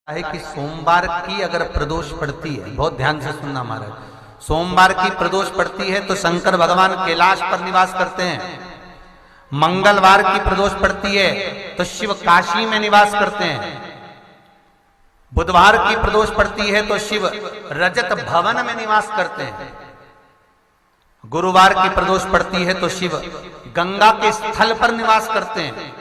है कि सोमवार की अगर प्रदोष पड़ती है, बहुत ध्यान से सुनना महाराज, सोमवार की प्रदोष पड़ती है तो शंकर भगवान कैलाश पर निवास करते हैं। मंगलवार की प्रदोष पड़ती है तो शिव काशी में निवास करते हैं। बुधवार की प्रदोष पड़ती है तो शिव रजत भवन में निवास करते हैं। गुरुवार की प्रदोष पड़ती है तो शिव गंगा के स्थल पर निवास करते हैं।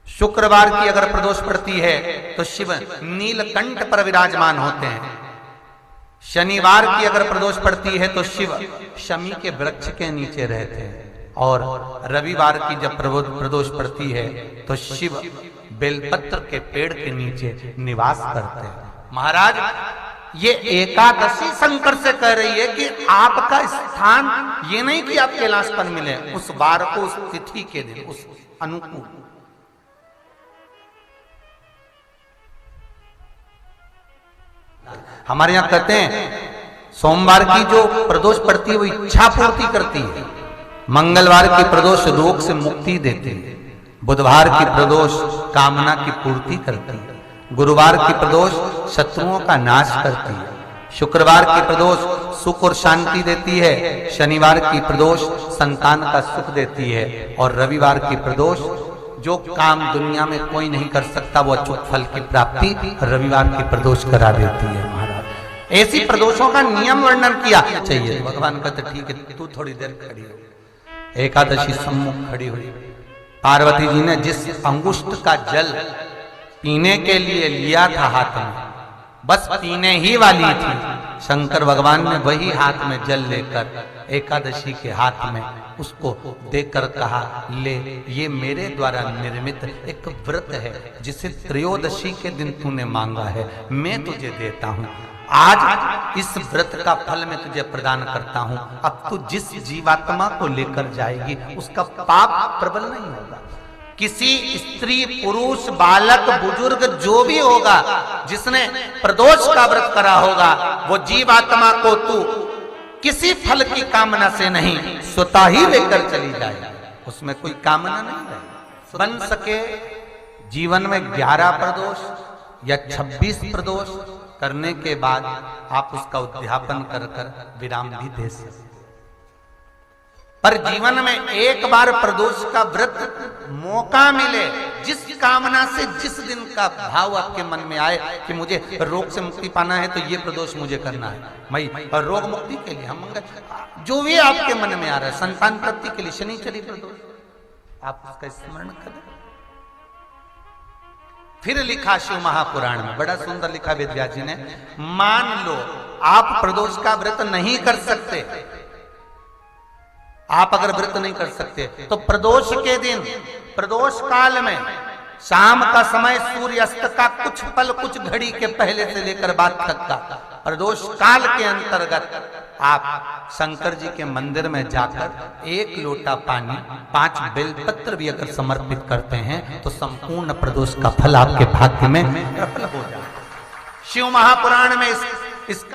शुक्रवार की अगर प्रदोष पड़ती है तो शिव नीलकंठ पर विराजमान होते हैं। शनिवार की अगर प्रदोष पड़ती है तो शिव शमी के वृक्ष के नीचे रहते हैं। और रविवार की जब प्रदोष पड़ती है तो शिव बेलपत्र के पेड़ के नीचे निवास करते हैं। महाराज, ये एकादशी शंकर से कह रही है कि आपका स्थान ये नहीं कि आप कैलाश पर मिले, उस बार को, उस तिथि के दिन, उस अनुकूल। हमारे यहां कहते हैं सोमवार की जो प्रदोष पड़ती है वो इच्छा पूर्ति करती है। मंगलवार की प्रदोष रोग से मुक्ति देती है। बुधवार की प्रदोष कामना की पूर्ति करती है। गुरुवार की प्रदोष शत्रुओं का नाश करती है। शुक्रवार की प्रदोष सुख और शांति देती है। शनिवार की प्रदोष संतान का सुख देती है। और रविवार की प्रदोष जो काम दुनिया में कोई नहीं कर सकता वो अचूक फल की प्राप्ति रविवार की प्रदोष करा देती है। महाराज, ऐसी प्रदोषों का नियम वर्णन किया चाहिए। भगवान कहते ठीक है, तू थोड़ी देर खड़ी हो। एकादशी सम्मुख खड़ी हुई। पार्वती जी ने जिस अंगुष्ठ का जल पीने के लिए लिया था हाथ में, बस पीने ही वाली थी, शंकर भगवान ने वही हाथ में जल लेकर एकादशी के हाथ में उसको देकर कहा, ले, ये मेरे द्वारा निर्मित एक व्रत है जिसे त्रयोदशी के दिन तूने मांगा है, मैं तुझे देता हूं। आज इस व्रत का फल मैं तुझे प्रदान करता हूं। अब तू जिस जीवात्मा को लेकर जाएगी उसका पाप प्रबल नहीं होगा। किसी स्त्री, पुरुष, बालक, बुजुर्ग जो भी होगा जिसने प्रदोष का व्रत करा होगा, वो जीवात्मा को तू किसी फल की कामना से नहीं, स्वतः ही लेकर चली जाएगी। उसमें कोई कामना नहीं है। बन सके जीवन में 11 प्रदोष या 26 प्रदोष करने के बाद आप उसका उद्यापन कर विराम भी दे सकते। पर जीवन में एक बार प्रदोष का व्रत मौका मिले, जिस कामना से, जिस दिन का भाव आपके मन में आए कि मुझे रोग से मुक्ति पाना है तो ये प्रदोष मुझे करना है, मैं रोग मुक्ति के लिए, हम जो भी आपके मन में आ रहा है, संतान प्राप्ति के लिए शनिचरी प्रदोष, आप उसका स्मरण करें। फिर लिखा शिव महापुराण में, बड़ा सुंदर लिखा वेदव्यास जी ने, मान लो आप प्रदोष का व्रत नहीं कर सकते, आप अगर व्रत नहीं कर सकते तो प्रदोष के दिन, प्रदोष काल में शाम का समय सूर्यास्त का कुछ पल, कुछ घड़ी के पहले से लेकर बाद तक का प्रदोष काल के अंतर्गत आप शंकर जी के मंदिर में जाकर 1 लोटा पानी, 5 बेलपत्र भी अगर समर्पित करते हैं तो संपूर्ण प्रदोष का फल आपके भाग्य में प्रबल हो जाए। शिव महापुराण में इस